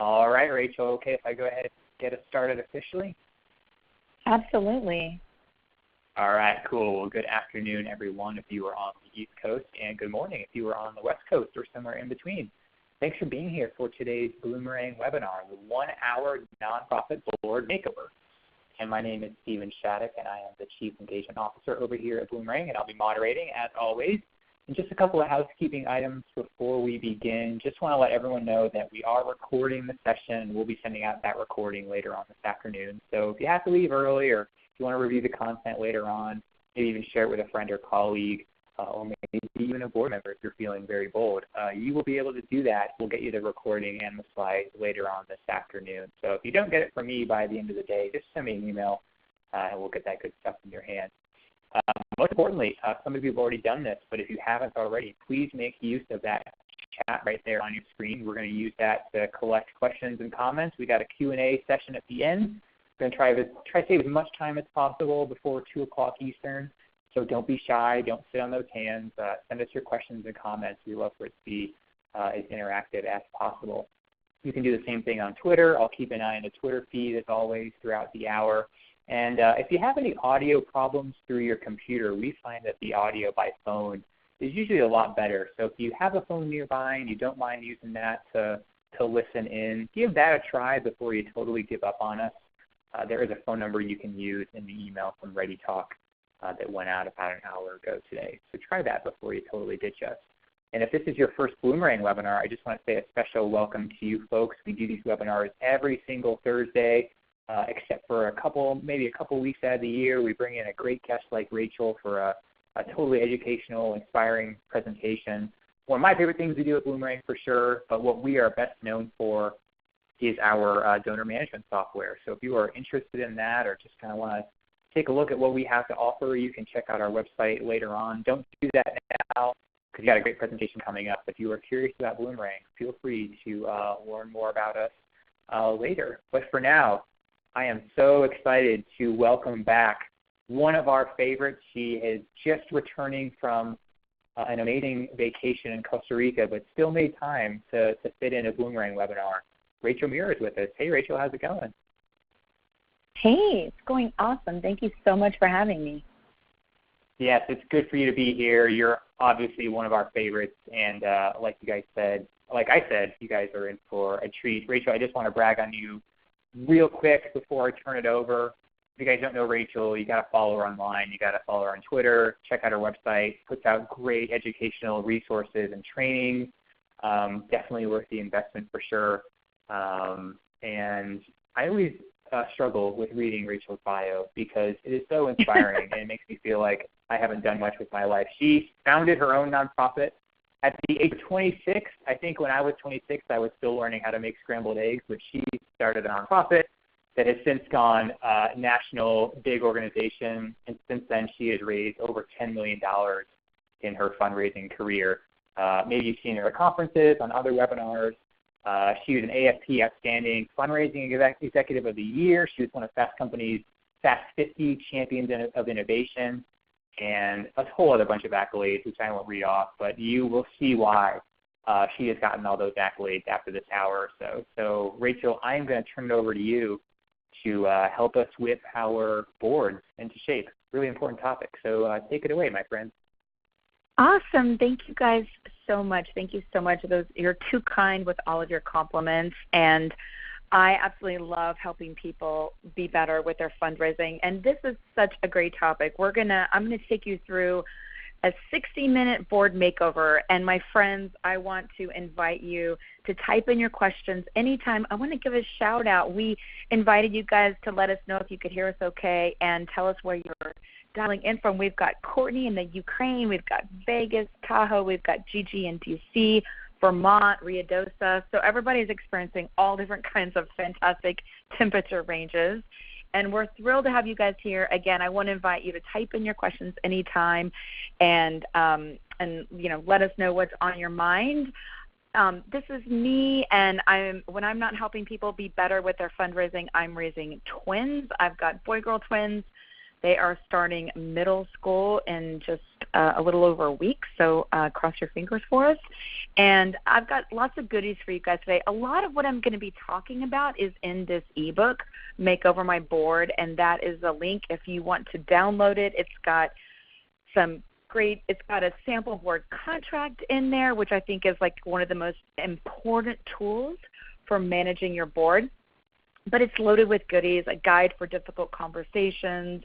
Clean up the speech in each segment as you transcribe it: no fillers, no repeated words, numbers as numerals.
All right, Rachel, okay, if I go ahead and get us started officially? Absolutely. All right, cool. Well, good afternoon, everyone, if you are on the East Coast, and good morning if you are on the West Coast or somewhere in between. Thanks for being here for today's Bloomerang webinar, the 1-hour nonprofit board makeover. And my name is Stephen Shattuck, and I am the Chief Engagement Officer over here at Bloomerang, and I'll be moderating, as always. And just a couple of housekeeping items before we begin. Just want to let everyone know that we are recording the session, and we'll be sending out that recording later on this afternoon. So if you have to leave early, or if you want to review the content later on, maybe even share it with a friend or colleague, or maybe even a board member if you're feeling very bold, you will be able to do that. We'll get you the recording and the slides later on this afternoon. So if you don't get it from me by the end of the day, just send me an email, and we'll get that good stuff in your hands. Most importantly, some of you have already done this, but if you haven't already, please make use of that chat right there on your screen. We're going to use that to collect questions and comments. We got a Q&A session at the end. We're going to try to save as much time as possible before 2 o'clock Eastern. So don't be shy. Don't sit on those hands. Send us your questions and comments. We love for it to be as interactive as possible. You can do the same thing on Twitter. I'll keep an eye on the Twitter feed as always throughout the hour. And if you have any audio problems through your computer, we find that the audio by phone is usually a lot better. So if you have a phone nearby and you don't mind using that to listen in, give that a try before you totally give up on us. There is a phone number you can use in the email from ReadyTalk that went out about an hour ago today. So try that before you totally ditch us. And if this is your first Bloomerang webinar, I just want to say a special welcome to you folks. We do these webinars every single Thursday. Except for maybe a couple weeks out of the year. We bring in a great guest like Rachel for a totally educational, inspiring presentation. One of my favorite things we do at Bloomerang for sure, but what we are best known for is our donor management software. So if you are interested in that or just kind of want to take a look at what we have to offer, you can check out our website later on. Don't do that now because you got a great presentation coming up. If you are curious about Bloomerang, feel free to learn more about us later. But for now, I am so excited to welcome back one of our favorites. She is just returning from an amazing vacation in Costa Rica, but still made time to fit in a Bloomerang webinar. Rachel Muir is with us. Hey, Rachel, how's it going? Hey, it's going awesome. Thank you so much for having me. Yes, it's good for you to be here. You're obviously one of our favorites, and like I said, you guys are in for a treat. Rachel, I just want to brag on you real quick before I turn it over. If you guys don't know Rachel, you got to follow her online. You got to follow her on Twitter. Check out her website. Puts out great educational resources and training. Definitely worth the investment for sure. And I always struggle with reading Rachel's bio because it is so inspiring and it makes me feel like I haven't done much with my life. She founded her own nonprofit at the age of 26. I think when I was 26, I was still learning how to make scrambled eggs, but she started a nonprofit that has since gone national, big organization, and since then she has raised over $10 million in her fundraising career. Maybe you've seen her at conferences, on other webinars. She was an AFP Outstanding Fundraising Executive of the Year. She was one of Fast Company's Fast 50 Champions of Innovation, and a whole other bunch of accolades, which I won't read off, but you will see why she has gotten all those accolades after this hour or so. So, Rachel, I'm going to turn it over to you to help us with our boards into shape. Really important topic. So take it away, my friend. Awesome. Thank you guys so much. Thank you so much. You're too kind with all of your compliments, and I absolutely love helping people be better with their fundraising. And this is such a great topic. I'm going to take you through a 60-minute board makeover. And my friends, I want to invite you to type in your questions anytime. I want to give a shout out. We invited you guys to let us know if you could hear us okay and tell us where you're dialing in from. We've got Courtney in the Ukraine. We've got Vegas, Tahoe. We've got Gigi in D.C., Vermont, Ruidosa. So everybody's experiencing all different kinds of fantastic temperature ranges. And we're thrilled to have you guys here. Again, I want to invite you to type in your questions anytime and let us know what's on your mind. This is me, and when I'm not helping people be better with their fundraising, I'm raising twins. I've got boy-girl twins. They are starting middle school in just a little over a week, so cross your fingers for us. And I've got lots of goodies for you guys today. A lot of what I'm going to be talking about is in this ebook, Makeover My Board, and that is a link if you want to download it. It's got it's got a sample board contract in there, which I think is like one of the most important tools for managing your board. But it's loaded with goodies, a guide for difficult conversations,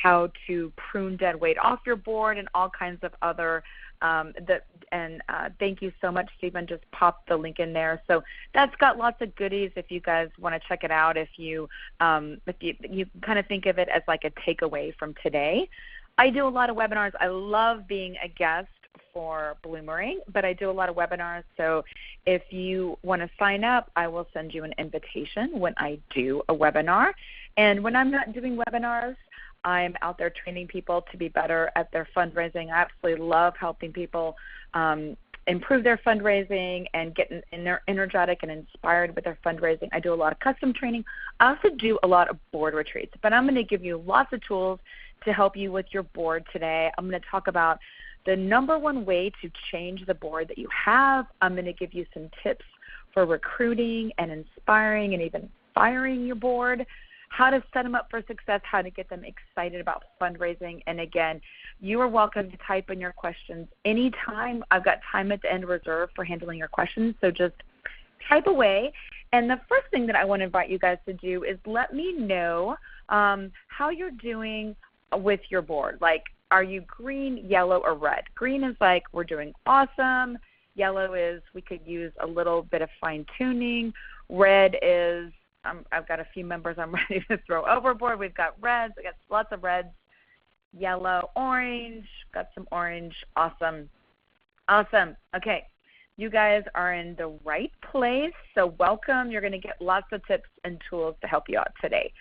how to prune dead weight off your board, and all kinds of other thank you so much, Stephen. Just popped the link in there. So that's got lots of goodies if you guys want to check it out. If you kind of think of it as like a takeaway from today. I do a lot of webinars. I love being a guest for Bloomerang, but I do a lot of webinars. So if you want to sign up, I will send you an invitation when I do a webinar. And when I'm not doing webinars, I'm out there training people to be better at their fundraising. I absolutely love helping people improve their fundraising and get energetic and inspired with their fundraising. I do a lot of custom training. I also do a lot of board retreats, but I'm going to give you lots of tools to help you with your board today. I'm going to talk about the number one way to change the board that you have. I'm going to give you some tips for recruiting and inspiring and even firing your board, how to set them up for success, how to get them excited about fundraising. And again, you are welcome to type in your questions anytime. I've got time at the end reserved for handling your questions, so just type away. And the first thing that I want to invite you guys to do is let me know how you're doing with your board. Like, are you green, yellow, or red? Green is like, we're doing awesome. Yellow is, we could use a little bit of fine-tuning. Red is, I've got a few members I'm ready to throw overboard. We've got reds. We've got lots of reds. Yellow, orange. Got some orange. Awesome. Awesome. Okay. You guys are in the right place, so welcome. You're going to get lots of tips and tools to help you out today.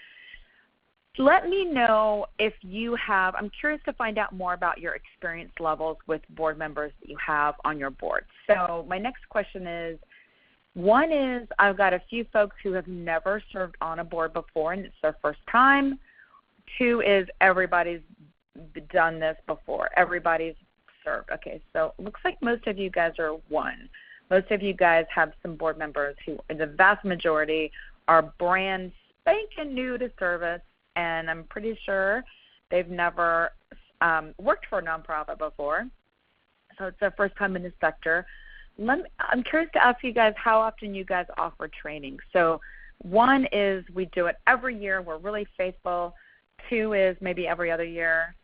Let me know if you have, I'm curious to find out more about your experience levels with board members that you have on your board. So my next question is, one is, I've got a few folks who have never served on a board before and it's their first time. Two is, everybody's done this before. Everybody's served. Okay, so it looks like most of you guys are one. Most of you guys have some board members who, the vast majority, are brand spanking new to service, and I'm pretty sure they've never worked for a nonprofit before, so it's their first time in the sector. I'm curious to ask you guys how often you guys offer training. So one is we do it every year. We're really faithful. Two is maybe every other year.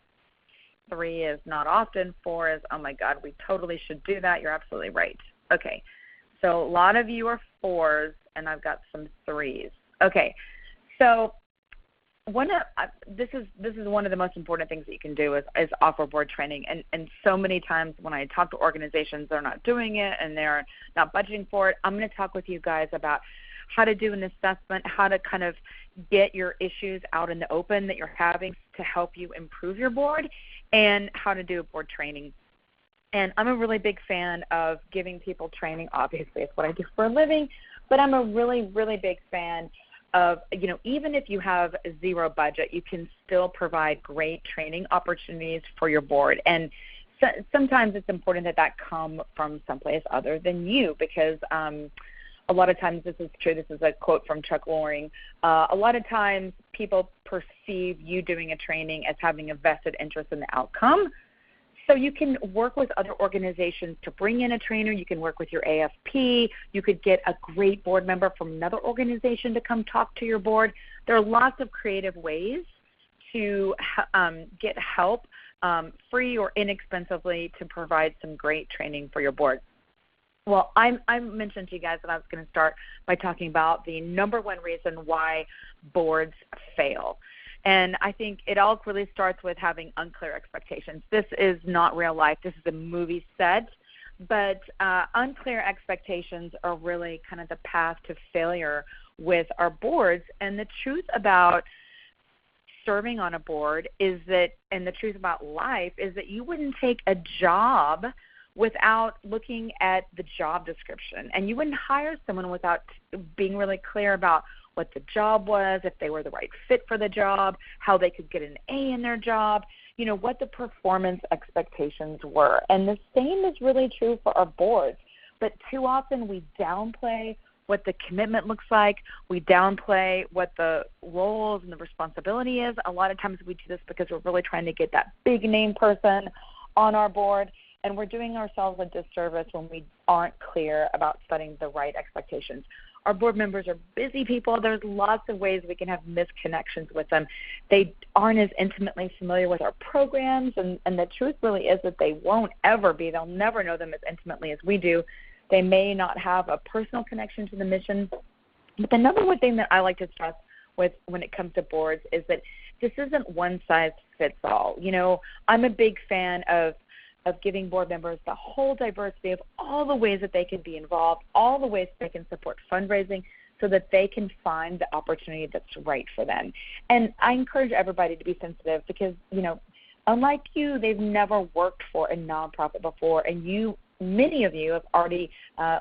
Three is not often. Four is, oh, my God, we totally should do that. You're absolutely right. Okay, so a lot of you are fours, and I've got some threes. Okay, so this is one of the most important things that you can do is offer board training. And so many times when I talk to organizations, they're not doing it and they're not budgeting for it. I'm going to talk with you guys about how to do an assessment, how to kind of get your issues out in the open that you're having to help you improve your board, and how to do a board training. And I'm a really big fan of giving people training. Obviously, it's what I do for a living, but I'm a really, really big fan of, even if you have zero budget, you can still provide great training opportunities for your board. And sometimes it's important that come from someplace other than you, because a lot of times, this is true, this is a quote from Chuck Loring, a lot of times people perceive you doing a training as having a vested interest in the outcome. So you can work with other organizations to bring in a trainer. You can work with your AFP. You could get a great board member from another organization to come talk to your board. There are lots of creative ways to get help free or inexpensively to provide some great training for your board. Well, I mentioned to you guys that I was going to start by talking about the number one reason why boards fail. And I think it all really starts with having unclear expectations. This is not real life. This is a movie set. But unclear expectations are really kind of the path to failure with our boards. And the truth about serving on a board is that, and the truth about life is that you wouldn't take a job without looking at the job description. And you wouldn't hire someone without being really clear about what the job was, if they were the right fit for the job, how they could get an A in their job. what the performance expectations were. And the same is really true for our boards. But too often we downplay what the commitment looks like. We downplay what the roles and the responsibility is. A lot of times we do this because we're really trying to get that big name person on our board, and we're doing ourselves a disservice when we aren't clear about setting the right expectations. Our board members are busy people. There's lots of ways we can have misconnections with them. They aren't as intimately familiar with our programs, and the truth really is that they won't ever be. They'll never know them as intimately as we do. They may not have a personal connection to the mission. But the number one thing that I like to stress when it comes to boards is that this isn't one size fits all. I'm a big fan of giving board members the whole diversity of all the ways that they can be involved, all the ways they can support fundraising so that they can find the opportunity that's right for them. And I encourage everybody to be sensitive because, unlike you, they've never worked for a nonprofit before, and many of you have already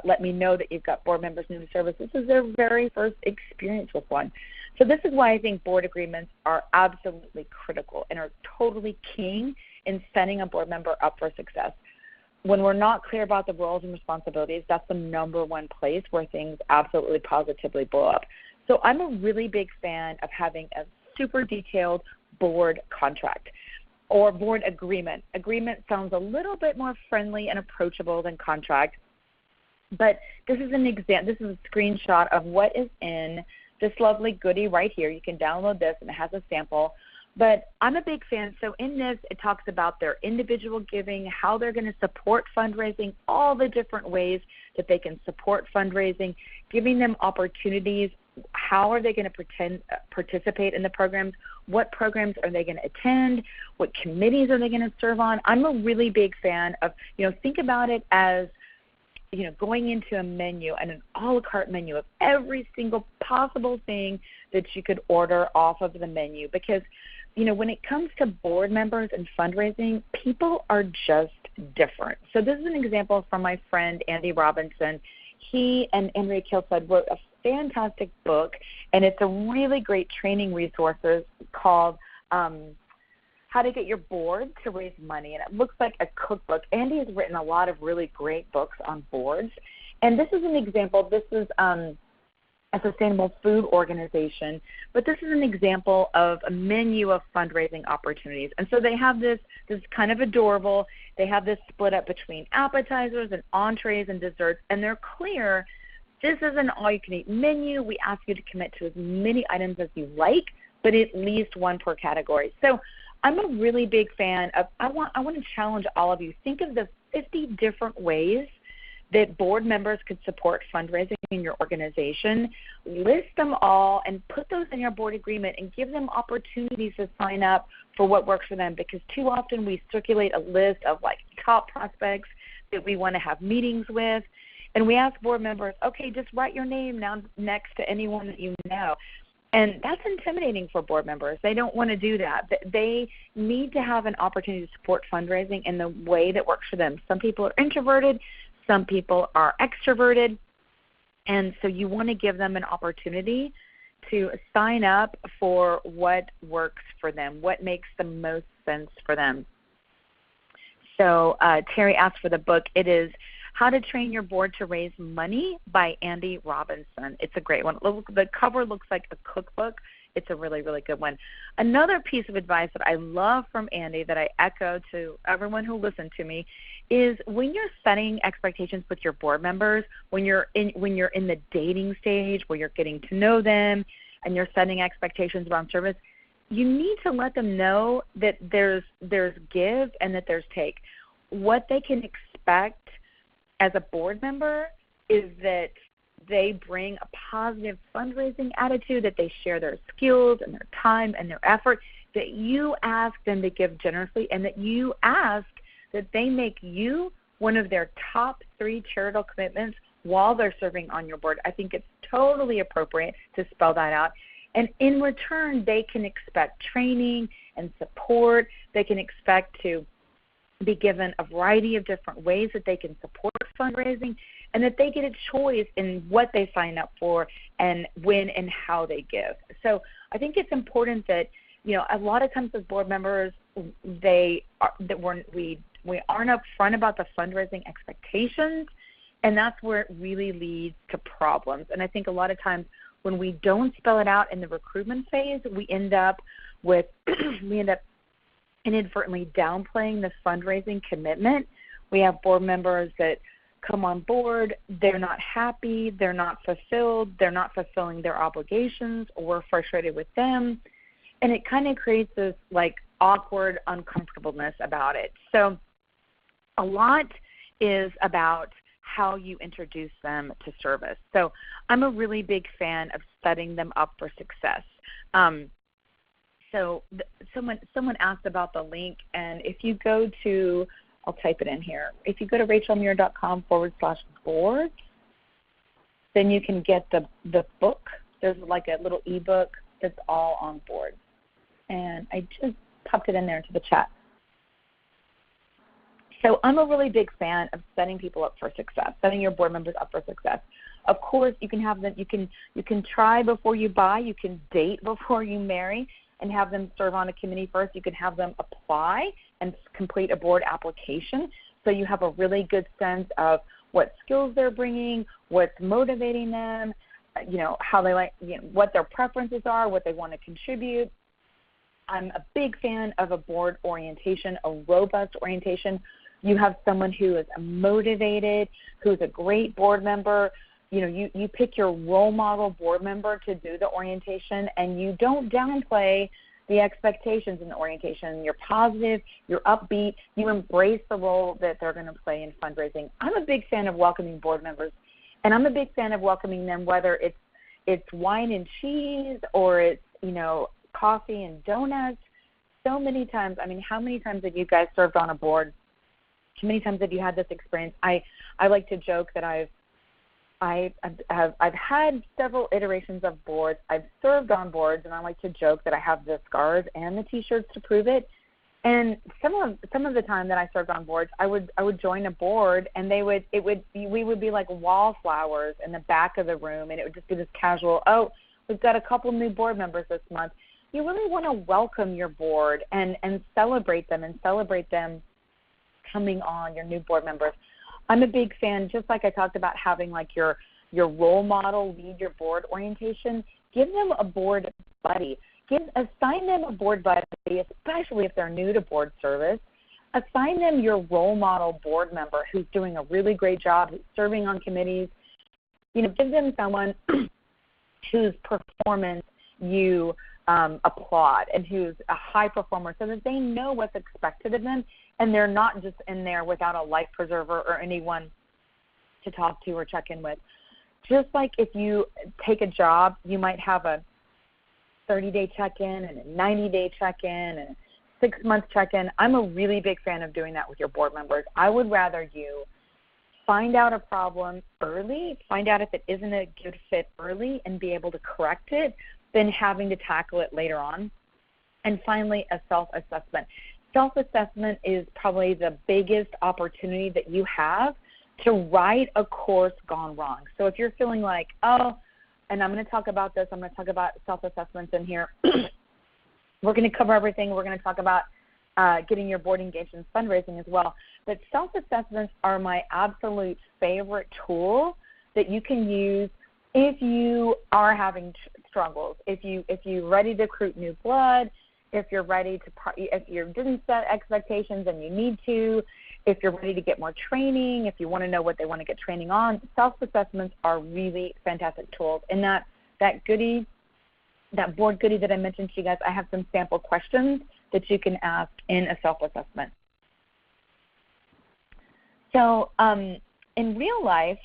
let me know that you've got board members new to service. This is their very first experience with one. So this is why I think board agreements are absolutely critical and are totally king in setting a board member up for success. When we're not clear about the roles and responsibilities, that's the number one place where things absolutely positively blow up. So I'm a really big fan of having a super detailed board contract or board agreement. Agreement sounds a little bit more friendly and approachable than contract, but this is an example. This is a screenshot of what is in this lovely goodie right here. You can download this, and it has a sample. But I'm a big fan. So in this, it talks about their individual giving, how they're going to support fundraising, all the different ways that they can support fundraising, giving them opportunities. How are they going to participate in the programs? What programs are they going to attend? What committees are they going to serve on? I'm a really big fan of, think about it as, going into a menu and an a la carte menu of every single possible thing that you could order off of the menu. Because, when it comes to board members and fundraising, people are just different. So this is an example from my friend, Andy Robinson. He and Andrea Kilside wrote a fantastic book, and it's a really great training resource called How to Get Your Board to Raise Money, and it looks like a cookbook. Andy has written a lot of really great books on boards, and this is an example. This is a sustainable food organization, but this is an example of a menu of fundraising opportunities. And so they have this is kind of adorable. They have this split up between appetizers and entrees and desserts, and they're clear. This is an all-you-can-eat menu. We ask you to commit to as many items as you like, but at least one per category. So I'm a really big fan of, I want to challenge all of you. Think of the 50 different ways that board members could support fundraising in your organization. List them all and put those in your board agreement and give them opportunities to sign up for what works for them, because too often we circulate a list of top prospects that we want to have meetings with, and we ask board members, okay, just write your name now next to anyone that you know. And that's intimidating for board members. They don't want to do that. They need to have an opportunity to support fundraising in the way that works for them. Some people are introverted. Some people are extroverted. And so you want to give them an opportunity to sign up for what works for them, what makes the most sense for them. So Terry asked for the book. It is How to Train Your Board to Raise Money by Andy Robinson. It's a great one. The cover looks like a cookbook. It's a really, really good one. Another piece of advice that I love from Andy that I echo to everyone who listened to me is when you're setting expectations with your board members, when you're in the dating stage where you're getting to know them and you're setting expectations around service, you need to let them know that there's give and that there's take. What they can expect as a board member is that they bring a positive fundraising attitude, that they share their skills and their time and their effort, that you ask them to give generously, and that you ask that they make you one of their top 3 charitable commitments while they're serving on your board. I think it's totally appropriate to spell that out. And in return, they can expect training and support. They can expect to be given a variety of different ways that they can support fundraising, and that they get a choice in what they sign up for and when and how they give. So I think it's important that, a lot of times as board members, we aren't upfront about the fundraising expectations, and that's where it really leads to problems. And I think a lot of times when we don't spell it out in the recruitment phase, we end up inadvertently downplaying the fundraising commitment. We have board members that come on board, they're not happy, they're not fulfilled, they're not fulfilling their obligations, or we're frustrated with them. And it kind of creates this like awkward uncomfortableness about it. So a lot is about how you introduce them to service. So I'm a really big fan of setting them up for success. Someone asked about the link, and if you go to, I'll type it in here. If you go to rachelmuir.com/boards, then you can get the book. There's like a little ebook that's all on board. And I just popped it in there into the chat. So I'm a really big fan of setting people up for success, setting your board members up for success. Of course, you can have them. You can try before you buy. You can date before you marry, and have them serve on a committee first. You can have them apply and complete a board application, so you have a really good sense of what skills they're bringing, what's motivating them, how they like, what their preferences are, what they want to contribute. I'm a big fan of a board orientation, a robust orientation. You have someone who is motivated, who's a great board member. You pick your role model board member to do the orientation, and you don't downplay the expectations in the orientation. You're positive, you're upbeat, you embrace the role that they're going to play in fundraising. I'm a big fan of welcoming board members, and I'm a big fan of welcoming them whether it's wine and cheese or it's, coffee and donuts. So many times, how many times have you guys served on a board? How many times have you had this experience? I like to joke that I've had several iterations of boards. I've served on boards, and I like to joke that I have the scars and the T-shirts to prove it. And some of the time that I served on boards, I would join a board, and we would be like wallflowers in the back of the room, and it would just be this casual. Oh, we've got a couple new board members this month. You really want to welcome your board and celebrate them coming on, your new board members. I'm a big fan, just like I talked about having like your role model lead your board orientation. Give them a board buddy. Assign them a board buddy, especially if they're new to board service. Assign them your role model board member who's doing a really great job, who's serving on committees. Give them someone whose performance you applaud and who's a high performer, so that they know what's expected of them, and they're not just in there without a life preserver or anyone to talk to or check in with. Just like if you take a job, you might have a 30-day check-in and a 90-day check-in and a 6-month check-in. I'm a really big fan of doing that with your board members. I would rather you find out a problem early, find out if it isn't a good fit early and be able to correct it, than having to tackle it later on. And finally, a self-assessment. Self-assessment is probably the biggest opportunity that you have to right a course gone wrong. So if you're feeling like, and I'm going to talk about this, I'm going to talk about self-assessments in here. We're going to cover everything. We're going to talk about getting your board engaged in fundraising as well. But self-assessments are my absolute favorite tool that you can use if you are having struggles, if you're ready to recruit new blood, if you're ready to, if you didn't set expectations and you need to, if you're ready to get more training, if you want to know what they want to get training on, self-assessments are really fantastic tools. And that board goodie that I mentioned to you guys, I have some sample questions that you can ask in a self-assessment. So in real life,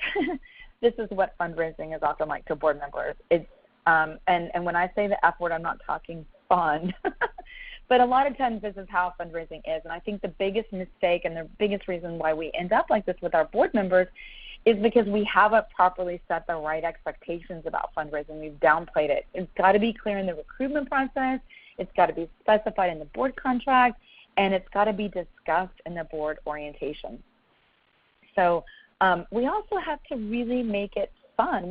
this is what fundraising is often like to board members. It's and when I say the F word, I'm not talking fun. But a lot of times this is how fundraising is. And I think the biggest mistake and the biggest reason why we end up like this with our board members is because we haven't properly set the right expectations about fundraising. We've downplayed it. It's got to be clear in the recruitment process. It's got to be specified in the board contract. And it's got to be discussed in the board orientation. So we also have to really make it fun.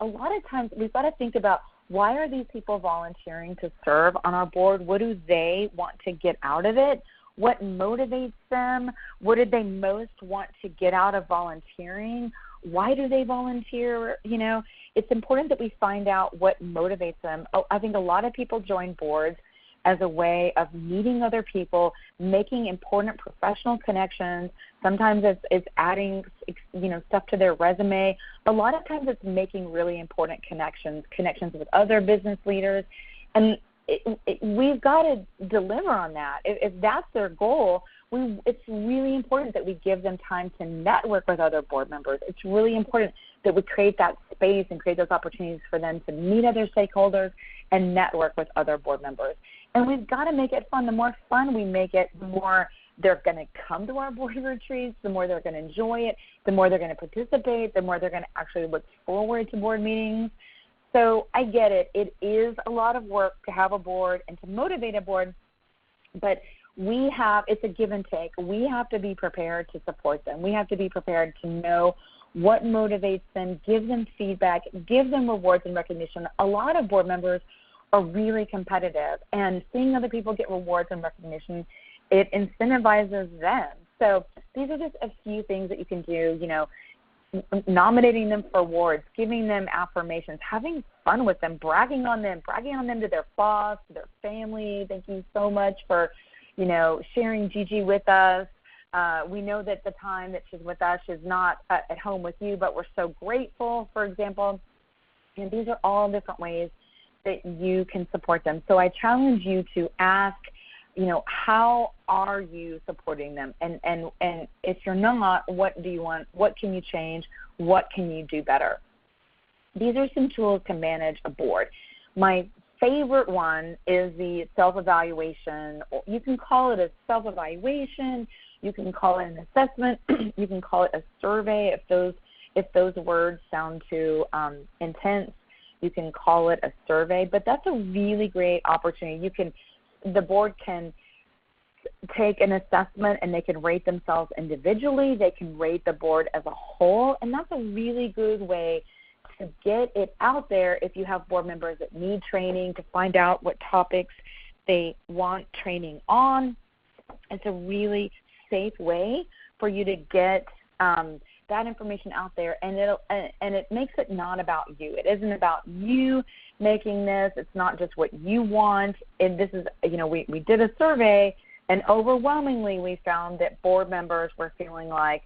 A lot of times we've got to think about why are these people volunteering to serve on our board? What do they want to get out of it? What motivates them? What did they most want to get out of volunteering? Why do they volunteer? It's important that we find out what motivates them. I think a lot of people join boards as a way of meeting other people, making important professional connections. Sometimes it's adding, stuff to their resume. A lot of times it's making really important connections with other business leaders. And we've got to deliver on that. If that's their goal, it's really important that we give them time to network with other board members. It's really important that we create that space and create those opportunities for them to meet other stakeholders and network with other board members. And we've got to make it fun. The more fun we make it, the more they're going to come to our board retreats, the more they're going to enjoy it, the more they're going to participate, the more they're going to actually look forward to board meetings. So I get it. It is a lot of work to have a board and to motivate a board, but it's a give and take. We have to be prepared to support them. We have to be prepared to know what motivates them, give them feedback, give them rewards and recognition. A lot of board members are really competitive, and seeing other people get rewards and recognition, it incentivizes them. So these are just a few things that you can do, nominating them for awards, giving them affirmations, having fun with them, bragging on them to their boss, to their family. Thank you so much for, sharing Gigi with us. We know that the time that she's with us, she's not at home with you, but we're so grateful, for example. And these are all different ways that you can support them. So I challenge you to ask, how are you supporting them? And if you're not, what do you want? What can you change? What can you do better? These are some tools to manage a board. My favorite one is the self-evaluation. You can call it a self-evaluation. You can call it an assessment. You can call it a survey if those words sound too intense. You can call it a survey, but that's a really great opportunity. The board can take an assessment and they can rate themselves individually. They can rate the board as a whole, and that's a really good way to get it out there if you have board members that need training to find out what topics they want training on. It's a really safe way for you to get that information out there, and it makes it not about you. It isn't about you making this. It's not just what you want. And this is, we did a survey, and overwhelmingly we found that board members were feeling like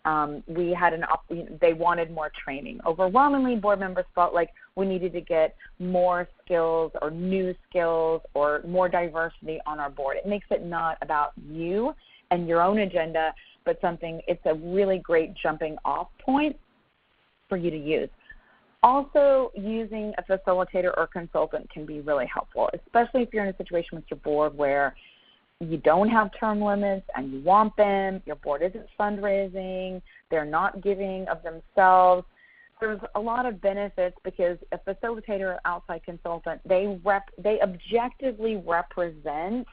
they wanted more training. Overwhelmingly, board members felt like we needed to get more skills or new skills or more diversity on our board. It makes it not about you and your own agenda, but it's a really great jumping off point for you to use. Also, using a facilitator or consultant can be really helpful, especially if you're in a situation with your board where you don't have term limits and you want them, your board isn't fundraising, they're not giving of themselves. There's a lot of benefits because a facilitator or outside consultant, they objectively represent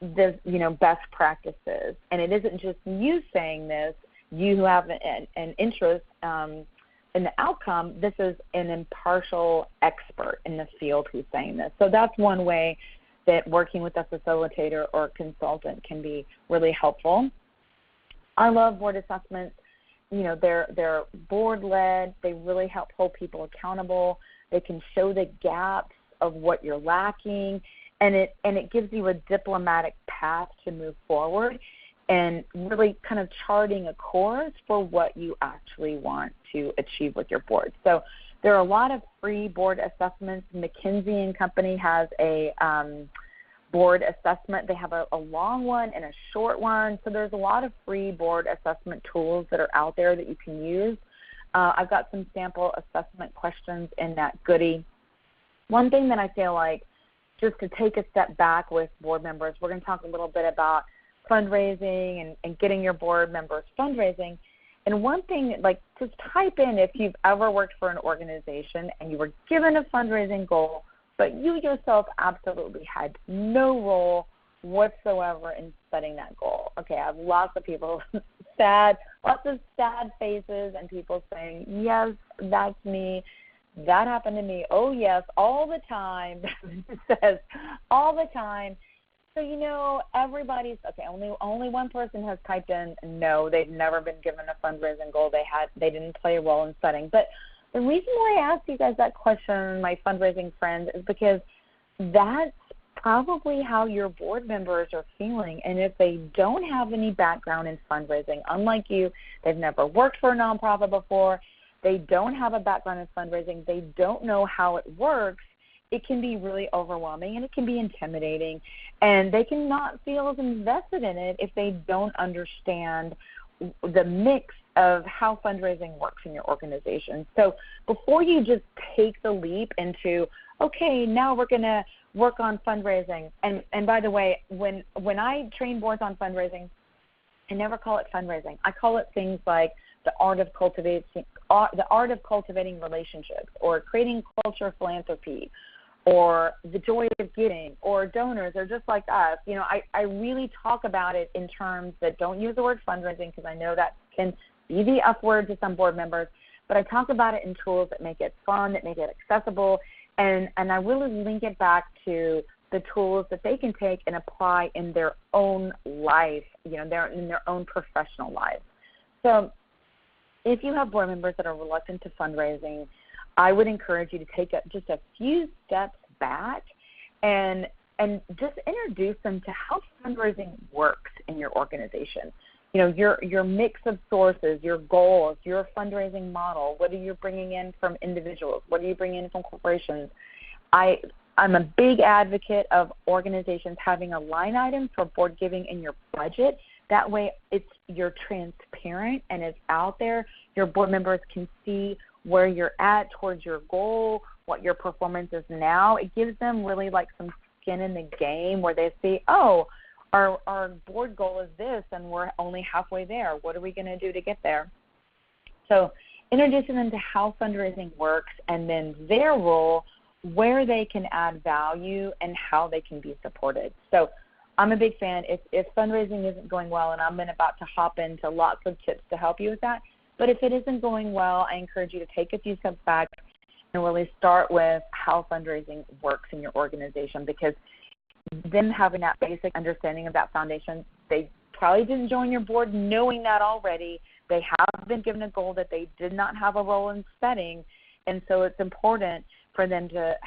the best practices, and it isn't just you saying this. You have an interest in the outcome. This is an impartial expert in the field who's saying this. So that's one way that working with a facilitator or consultant can be really helpful. I love board assessments. They're board-led. They really help hold people accountable. They can show the gaps of what you're lacking, and it gives you a diplomatic path to move forward and really kind of charting a course for what you actually want to achieve with your board. So there are a lot of free board assessments. McKinsey & Company has a board assessment. They have a long one and a short one. So there's a lot of free board assessment tools that are out there that you can use. I've got some sample assessment questions in that goodie. One thing that I feel like, just to take a step back with board members, we're going to talk a little bit about fundraising and getting your board members fundraising. And one thing, just type in if you've ever worked for an organization and you were given a fundraising goal, but you yourself absolutely had no role whatsoever in setting that goal. Okay, I have lots of people lots of sad faces and people saying, yes, that's me. That happened to me. Oh, yes, all the time. It says all the time. So, everybody's, okay, only one person has typed in no, they've never been given a fundraising goal. They didn't play a role in setting. But the reason why I asked you guys that question, my fundraising friends, is because that's probably how your board members are feeling. And if they don't have any background in fundraising, unlike you, they've never worked for a nonprofit before, they don't have a background in fundraising, they don't know how it works, it can be really overwhelming and it can be intimidating. And they cannot feel as invested in it if they don't understand the mix of how fundraising works in your organization. So before you just take the leap into, okay, now we're going to work on fundraising. And by the way, when I train boards on fundraising, I never call it fundraising. I call it things like the art of cultivating relationships, or creating culture of philanthropy, or the joy of giving, or donors, or just like us. I really talk about it in terms that don't use the word fundraising, because I know that can be the F word to some board members, but I talk about it in tools that make it fun, that make it accessible, and I really link it back to the tools that they can take and apply in their own life, in their own professional lives. So if you have board members that are reluctant to fundraising, I would encourage you to take just a few steps back and just introduce them to how fundraising works in your organization. Your mix of sources, your goals, your fundraising model. What are you bringing in from individuals? What are you bringing in from corporations? I'm a big advocate of organizations having a line item for board giving in your budget. That way you're transparent and it's out there. Your board members can see where you're at towards your goal, what your performance is now. It gives them really like some skin in the game where they see, oh, our board goal is this and we're only halfway there. What are we going to do to get there? So introducing them to how fundraising works, and then their role, where they can add value and how they can be supported. So I'm a big fan. If fundraising isn't going well, and I'm about to hop into lots of tips to help you with that, but if it isn't going well, I encourage you to take a few steps back and really start with how fundraising works in your organization, because them having that basic understanding of that foundation, they probably didn't join your board knowing that already. They have been given a goal that they did not have a role in setting, and so it's important for them to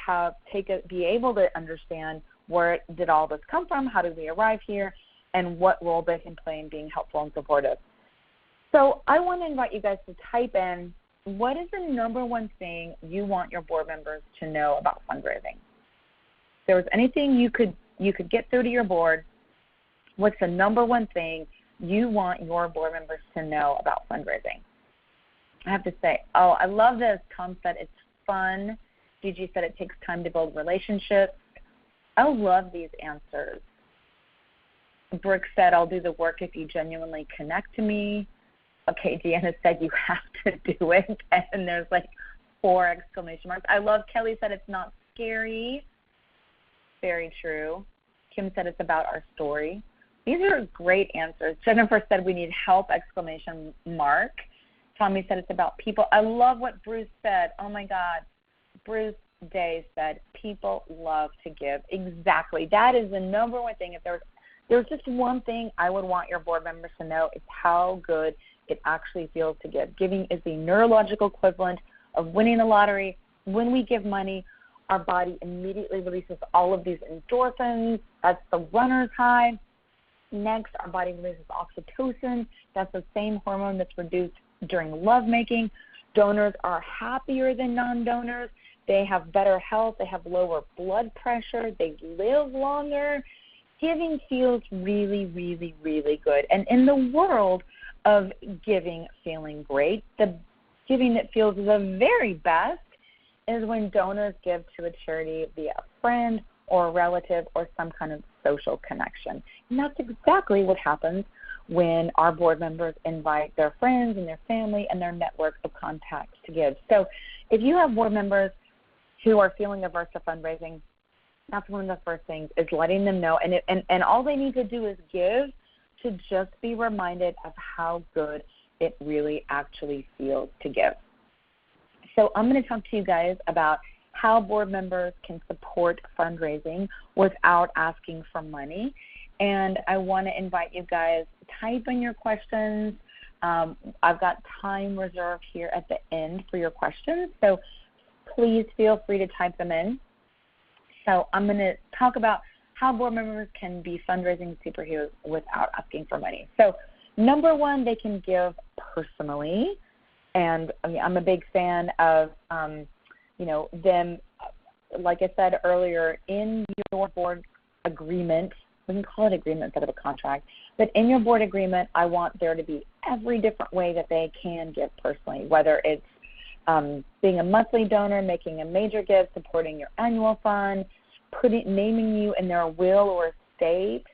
be able to understand where did all this come from, how did we arrive here, and what role they can play in being helpful and supportive. So I want to invite you guys to type in, what is the number one thing you want your board members to know about fundraising? If there was anything you could get through to your board, what's the number one thing you want your board members to know about fundraising? I have to say, oh, I love this. Tom said it's fun. Gigi said it takes time to build relationships. I love these answers. Brooke said, I'll do the work if you genuinely connect to me. Okay, Deanna said you have to do it, and there's like 4 exclamation marks. I love Kelly said it's not scary. Very true. Kim said it's about our story. These are great answers. Jennifer said we need help, exclamation mark. Tommy said it's about people. I love what Bruce said. Oh, my God. Bruce Day said people love to give. Exactly. That is the number one thing. If there's just one thing I would want your board members to know, it's how good it actually feels to give. Giving is the neurological equivalent of winning the lottery. When we give money, our body immediately releases all of these endorphins. That's the runner's high. Next, our body releases oxytocin. That's the same hormone that's produced during lovemaking. Donors are happier than non-donors. They have better health. They have lower blood pressure. They live longer. Giving feels really, really, really good. And in the world of giving feeling great, the giving that feels the very best is when donors give to a charity via a friend or a relative or some kind of social connection. And that's exactly what happens when our board members invite their friends and their family and their network of contacts to give. So if you have board members who are feeling averse to fundraising, that's one of the first things, is letting them know. And all they need to do is give, to just be reminded of how good it really actually feels to give. So I'm going to talk to you guys about how board members can support fundraising without asking for money. And I want to invite you guys to type in your questions. I've got time reserved here at the end for your questions, so please feel free to type them in. So I'm going to talk about how board members can be fundraising superheroes without asking for money. So number one, they can give personally. And I'm a big fan of, them, like I said earlier, in your board agreement, we can call it agreement instead of a contract, but in your board agreement, I want there to be every different way that they can give personally, whether it's being a monthly donor, making a major gift, supporting your annual fund, naming you in their will or estate,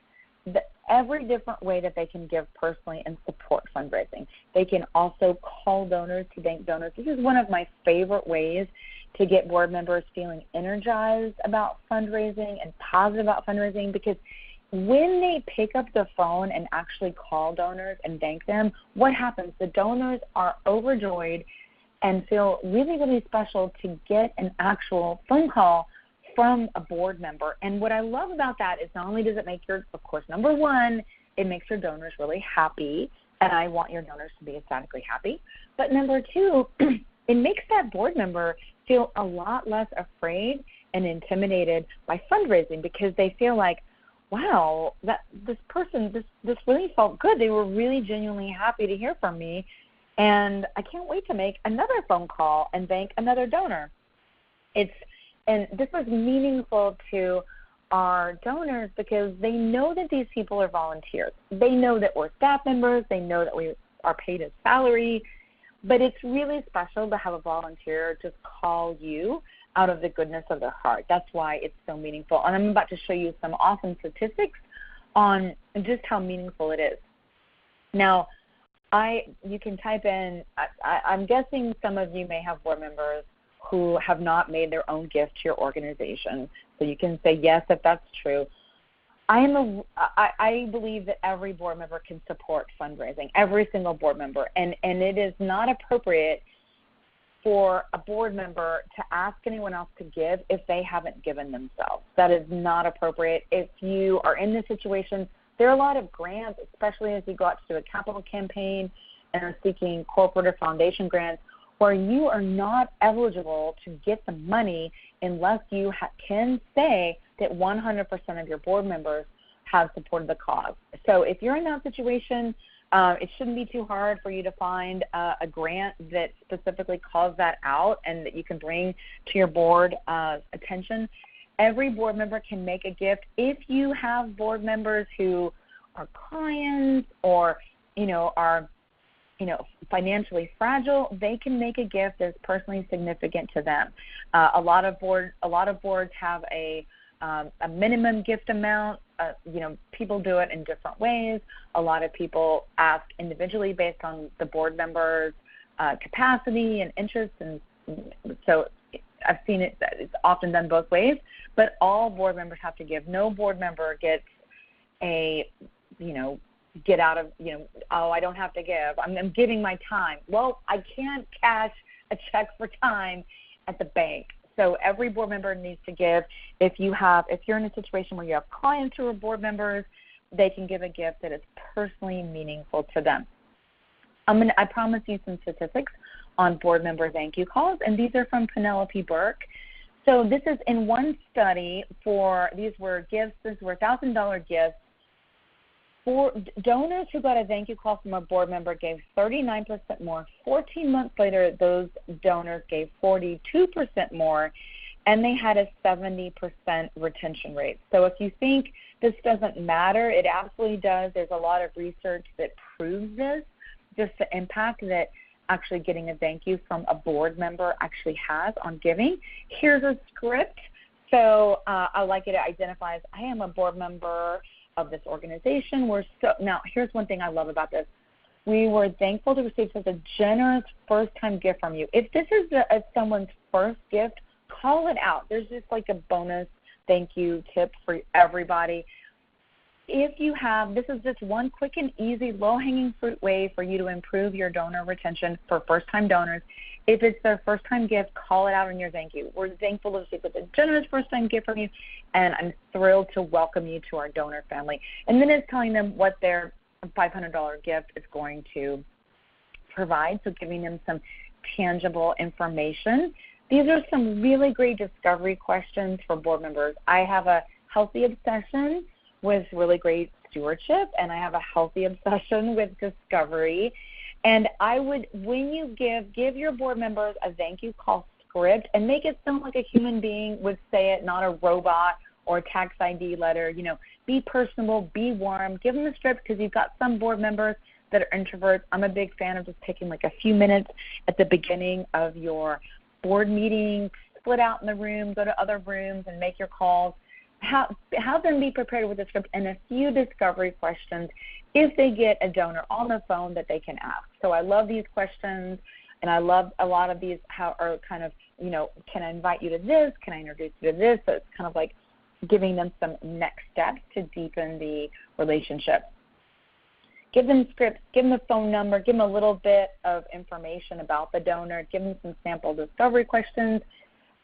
every different way that they can give personally and support fundraising. They can also call donors to thank donors. This is one of my favorite ways to get board members feeling energized about fundraising and positive about fundraising, because when they pick up the phone and actually call donors and thank them, what happens? The donors are overjoyed and feel really, really special to get an actual phone call from a board member. And what I love about that is not only does it make of course, number one, it makes your donors really happy, and I want your donors to be ecstatically happy. But number two, it makes that board member feel a lot less afraid and intimidated by fundraising, because they feel like, wow, this really felt good. They were really genuinely happy to hear from me, and I can't wait to make another phone call and thank another donor. And this was meaningful to our donors because they know that these people are volunteers. They know that we're staff members. They know that we are paid a salary. But it's really special to have a volunteer just call you out of the goodness of their heart. That's why it's so meaningful. And I'm about to show you some awesome statistics on just how meaningful it is. Now, you can type in, I'm guessing some of you may have board members who have not made their own gift to your organization. So you can say yes if that's true. I believe that every board member can support fundraising, every single board member, and it is not appropriate for a board member to ask anyone else to give if they haven't given themselves. That is not appropriate. If you are in this situation, there are a lot of grants, especially as you go out to do a capital campaign and are seeking corporate or foundation grants, where you are not eligible to get the money unless you can say that 100% of your board members have supported the cause. So if you're in that situation, it shouldn't be too hard for you to find a grant that specifically calls that out and that you can bring to your board attention. Every board member can make a gift. If you have board members who are clients or, are financially fragile, they can make a gift that's personally significant to them. A lot of boards have a minimum gift amount. People do it in different ways. A lot of people ask individually based on the board member's capacity and interest, and so I've seen it. It's often done both ways, but all board members have to give. No board member gets get out of, I don't have to give. I'm giving my time. Well, I can't cash a check for time at the bank. So every board member needs to give. If you're in a situation where you have clients who are board members, they can give a gift that is personally meaningful to them. I promise you some statistics on board member thank you calls, and these are from Penelope Burke. So this is in one study these were $1,000 gifts. For donors who got a thank you call from a board member gave 39% more. 14 months later, those donors gave 42% more, and they had a 70% retention rate. So if you think this doesn't matter, it absolutely does. There's a lot of research that proves this, just the impact that actually getting a thank you from a board member actually has on giving. Here's a script. So I like it identifies, I am a board member of this organization. Now, here's one thing I love about this. We were thankful to receive such a generous first-time gift from you. If this is someone's first gift, call it out. There's just like a bonus thank you tip for everybody. if you have, this is just one quick and easy, low-hanging fruit way for you to improve your donor retention for first-time donors. If it's their first-time gift, call it out in your thank you. We're thankful to receive a generous first-time gift from you, and I'm thrilled to welcome you to our donor family. And then it's telling them what their $500 gift is going to provide, so giving them some tangible information. These are some really great discovery questions for board members. I have a healthy obsession with really great stewardship, and I have a healthy obsession with discovery. And I would, when you give your board members a thank you call script and make it sound like a human being would say it, not a robot or a tax ID letter. You know, be personable, be warm, give them a script, because you've got some board members that are introverts. I'm a big fan of just taking like a few minutes at the beginning of your board meeting, split out in the room, go to other rooms and make your calls. Have them be prepared with a script and a few discovery questions if they get a donor on the phone that they can ask. So I love these questions, and I love a lot of these are kind of, you know, can I invite you to this? Can I introduce you to this? So it's kind of like giving them some next steps to deepen the relationship. Give them scripts, give them a phone number, give them a little bit of information about the donor, give them some sample discovery questions,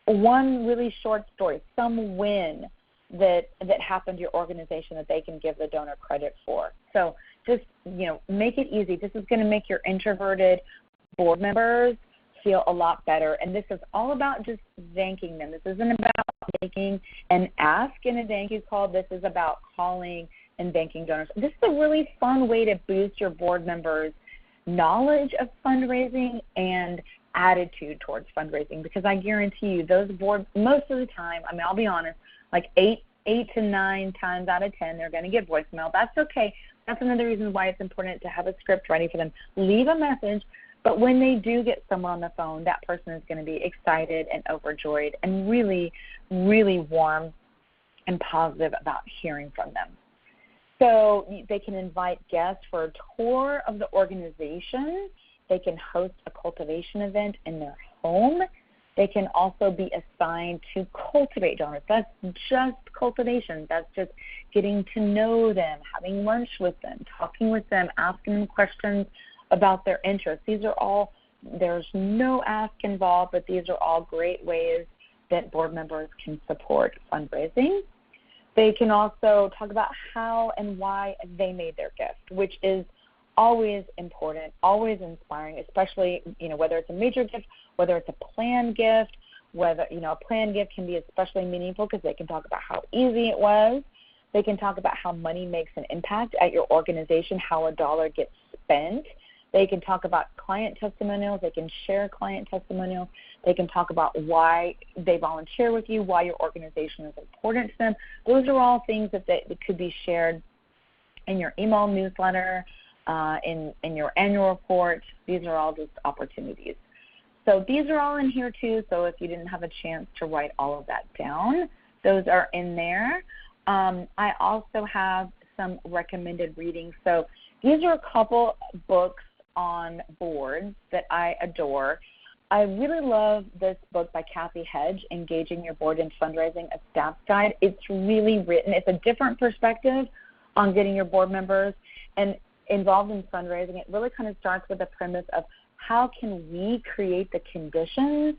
one really short story, some win that happened to your organization that they can give the donor credit for. So just, you know, make it easy. This is going to make your introverted board members feel a lot better. And this is all about just thanking them. This isn't about making an ask in a thank you call. This is about calling and thanking donors. This is a really fun way to boost your board members' knowledge of fundraising and attitude towards fundraising, because I guarantee you those board, most of the time, I mean, I'll be honest, like 8 to 9 times out of 10, they're going to get voicemail. That's okay. That's another reason why it's important to have a script ready for them. Leave a message, but when they do get someone on the phone, that person is going to be excited and overjoyed and really, really warm and positive about hearing from them. So they can invite guests for a tour of the organization. They can host a cultivation event in their home. They can also be assigned to cultivate donors. That's just cultivation. That's just getting to know them, having lunch with them, talking with them, asking them questions about their interests. These are all, there's no ask involved, but these are all great ways that board members can support fundraising. They can also talk about how and why they made their gift, which is always important, always inspiring, especially, you know, whether it's a major gift, whether it's a planned gift, whether, you know, a planned gift can be especially meaningful because they can talk about how easy it was. They can talk about how money makes an impact at your organization, how a dollar gets spent. They can talk about client testimonials. They can share client testimonials. They can talk about why they volunteer with you, why your organization is important to them. Those are all things that could be shared in your email newsletter, in your annual report. These are all just opportunities. So these are all in here too, so if you didn't have a chance to write all of that down, those are in there. I also have some recommended readings. So these are a couple books on boards that I adore. I really love this book by Kathy Hedge, Engaging Your Board in Fundraising, a Staff's Guide. It's really written. It's a different perspective on getting your board members and involved in fundraising. It really kind of starts with the premise of how can we create the conditions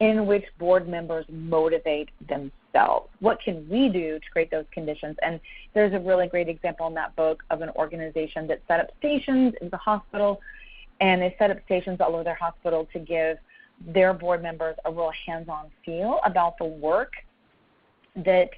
in which board members motivate themselves? What can we do to create those conditions? And there's a really great example in that book of an organization that set up stations in the hospital, and they set up stations all over their hospital to give their board members a real hands-on feel about the work that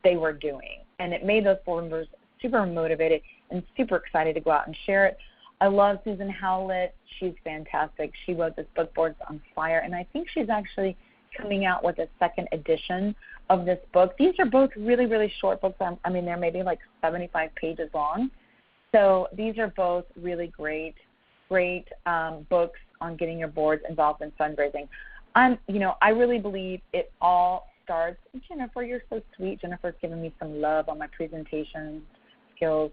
they were doing. And it made those board members super motivated and super excited to go out and share it. I love Susan Howlett. She's fantastic. She wrote this book, Boards on Fire, and I think she's actually coming out with a second edition of this book. These are both really, really short books. I mean, they're maybe like 75 pages long. So these are both really great books on getting your boards involved in fundraising. I really believe it all starts. Jennifer, you're so sweet. Jennifer's giving me some love on my presentation skills.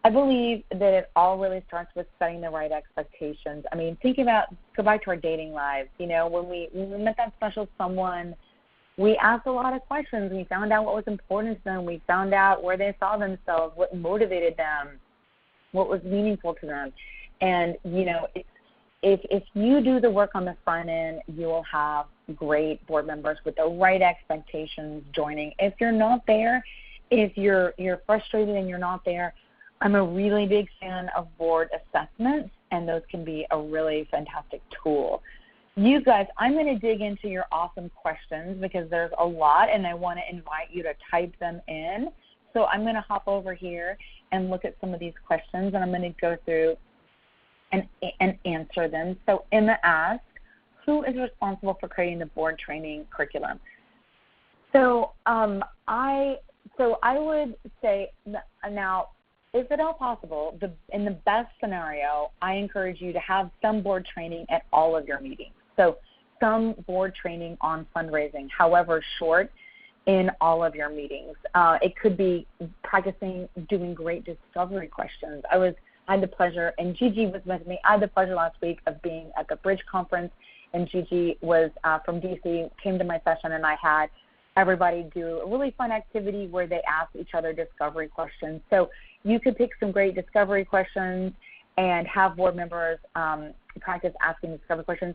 I believe that it all really starts with setting the right expectations. I mean, go back to our dating lives. You know, when we met that special someone, we asked a lot of questions. We found out what was important to them. We found out where they saw themselves, what motivated them, what was meaningful to them. And, you know, if you do the work on the front end, you will have great board members with the right expectations joining. If you're not there, if you're frustrated and you're not there, I'm a really big fan of board assessments, and those can be a really fantastic tool. You guys, I'm going to dig into your awesome questions because there's a lot, and I want to invite you to type them in. So I'm going to hop over here and look at some of these questions, and I'm going to go through and answer them. So Emma asked, who is responsible for creating the board training curriculum? So I would say now, if at all possible, in the best scenario, I encourage you to have some board training at all of your meetings. So some board training on fundraising, however short, in all of your meetings. It could be practicing doing great discovery questions. I had the pleasure, and Gigi was with me, I had the pleasure last week of being at the Bridge Conference, and Gigi was from DC, came to my session, and I had everybody do a really fun activity where they ask each other discovery questions. So you could pick some great discovery questions and have board members practice asking discovery questions.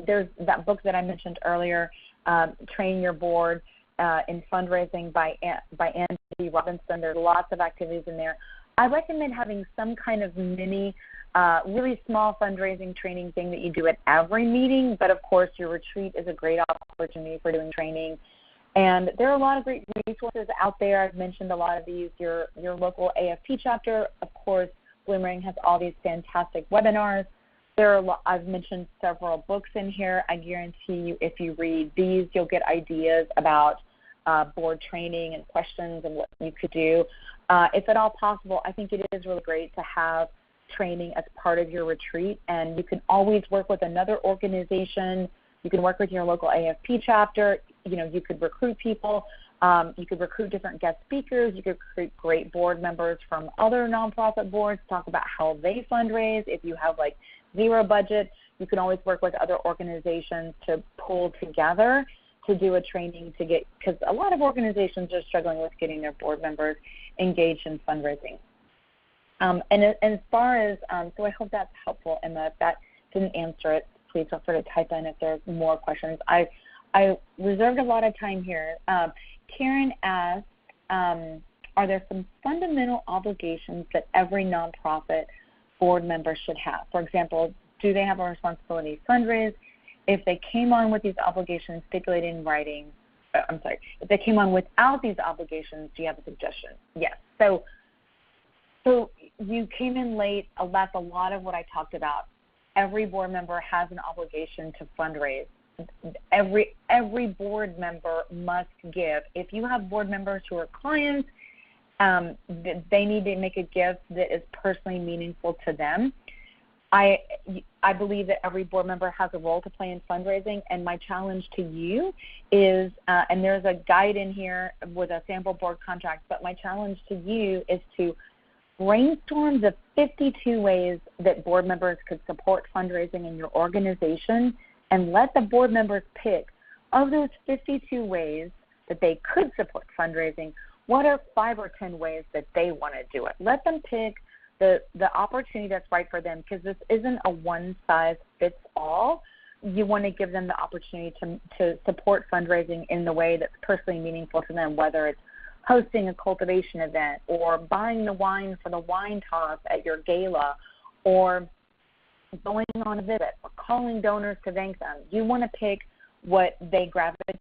There's that book that I mentioned earlier, Train Your Board in Fundraising by Andy Robinson. There's lots of activities in there. I recommend having some kind of mini, really small fundraising training thing that you do at every meeting, but of course your retreat is a great opportunity for doing training. And there are a lot of great resources out there. I've mentioned a lot of these. Your local AFP chapter, of course, Bloomerang has all these fantastic webinars. I've mentioned several books in here. I guarantee you if you read these, you'll get ideas about board training and questions and what you could do. If at all possible, I think it is really great to have training as part of your retreat, and you can always work with another organization. You can work with your local AFP chapter. You know, you could recruit people. You could recruit different guest speakers. You could recruit great board members from other nonprofit boards, talk about how they fundraise. If you have like zero budget, you can always work with other organizations to pull together to do a training to get, because a lot of organizations are struggling with getting their board members engaged in fundraising. And as far as, so I hope that's helpful, Emma. If that didn't answer it, please feel free to type in if there's more questions. I reserved a lot of time here. Karen asked, are there some fundamental obligations that every nonprofit board member should have? For example, do they have a responsibility to fundraise? If they came on with these obligations stipulated in writing, if they came on without these obligations, do you have a suggestion? Yes. So you came in late. That's a lot of what I talked about. Every board member has an obligation to fundraise. Every board member must give. If you have board members who are clients, they need to make a gift that is personally meaningful to them. I believe that every board member has a role to play in fundraising, and my challenge to you is, and there's a guide in here with a sample board contract, but my challenge to you is to brainstorm the 52 ways that board members could support fundraising in your organization, and let the board members pick, of those 52 ways that they could support fundraising, what are 5 or 10 ways that they want to do it? Let them pick the opportunity that's right for them, because this isn't a one-size-fits-all. You want to give them the opportunity to support fundraising in the way that's personally meaningful to them, whether it's hosting a cultivation event, or buying the wine for the wine toss at your gala, or going on a visit, or calling donors to thank them. You want to pick what they gravitate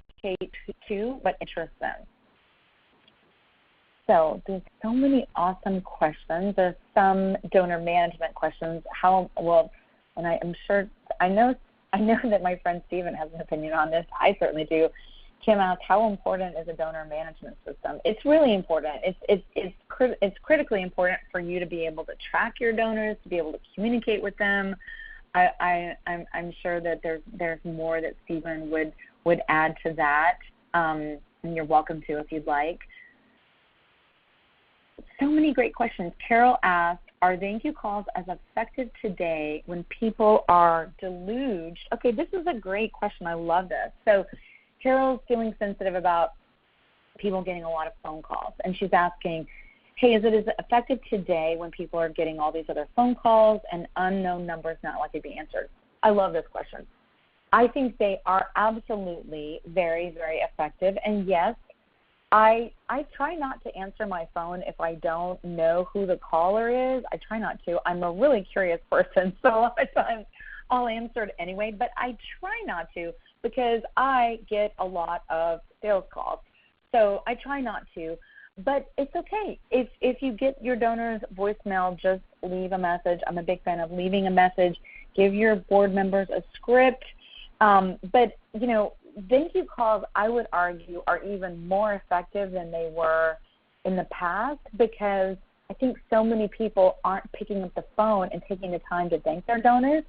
to, what interests them. So there's so many awesome questions. There's some donor management questions. And I'm sure, I know that my friend Stephen has an opinion on this. I certainly do. Kim asked, how important is a donor management system? It's really important. It's critically important for you to be able to track your donors, to be able to communicate with them. I'm sure that there's more that Stephen would add to that, and you're welcome to if you'd like. So many great questions. Carol asked, are thank you calls as effective today when people are deluged? Okay, this is a great question. I love this. So Carol's feeling sensitive about people getting a lot of phone calls, and she's asking, hey, is it as effective today when people are getting all these other phone calls and unknown numbers not likely to be answered? I love this question. I think they are absolutely very, very effective. And yes, I try not to answer my phone if I don't know who the caller is. I try not to. I'm a really curious person, so a lot of times I'll answer it anyway, but I try not to because I get a lot of sales calls. So I try not to, but it's okay. If you get your donor's voicemail, just leave a message. I'm a big fan of leaving a message. Give your board members a script. But, you know, thank you calls, I would argue, are even more effective than they were in the past because I think so many people aren't picking up the phone and taking the time to thank their donors,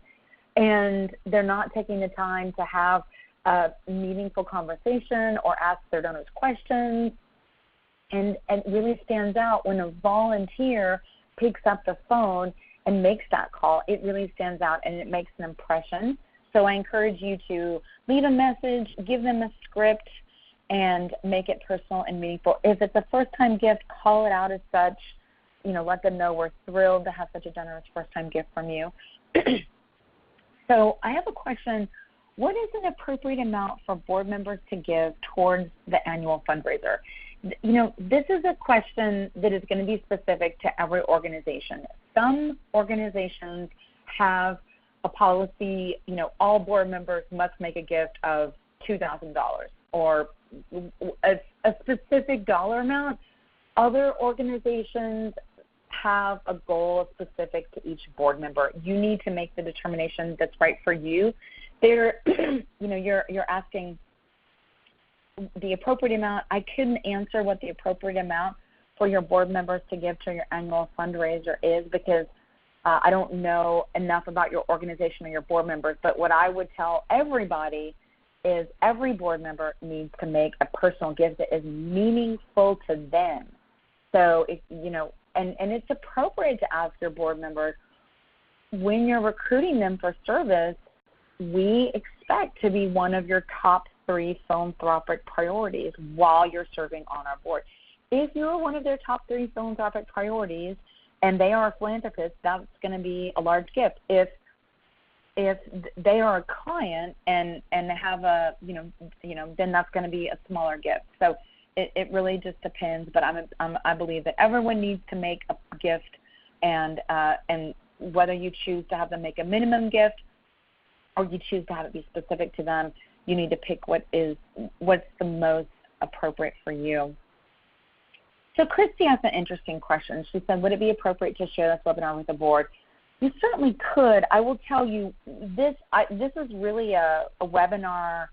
and they're not taking the time to have a meaningful conversation or ask their donors questions. And it really stands out when a volunteer picks up the phone and makes that call. It really stands out and it makes an impression. So I encourage you to leave a message, give them a script, and make it personal and meaningful. If it's a first-time gift, call it out as such. You know, let them know we're thrilled to have such a generous first-time gift from you. So I have a question. What is an appropriate amount for board members to give towards the annual fundraiser? You know, this is a question that is going to be specific to every organization. Some organizations have a policy, you know, all board members must make a gift of $2,000 or a specific dollar amount. Other organizations have a goal specific to each board member. You need to make the determination that's right for you. You're asking the appropriate amount. I couldn't answer what the appropriate amount for your board members to give to your annual fundraiser is because I don't know enough about your organization or your board members, but what I would tell everybody is every board member needs to make a personal gift that is meaningful to them. So, and it's appropriate to ask your board members, when you're recruiting them for service, we expect to be one of your top 3 philanthropic priorities while you're serving on our board. If you're one of their top 3 philanthropic priorities, and they are a philanthropist, that's going to be a large gift. If they are a client and have a, then that's going to be a smaller gift. So it really just depends. But I believe that everyone needs to make a gift, and whether you choose to have them make a minimum gift or you choose to have it be specific to them, you need to pick what's the most appropriate for you. So Christy asked an interesting question. She said, would it be appropriate to share this webinar with the board? You certainly could. I will tell you, this is really a webinar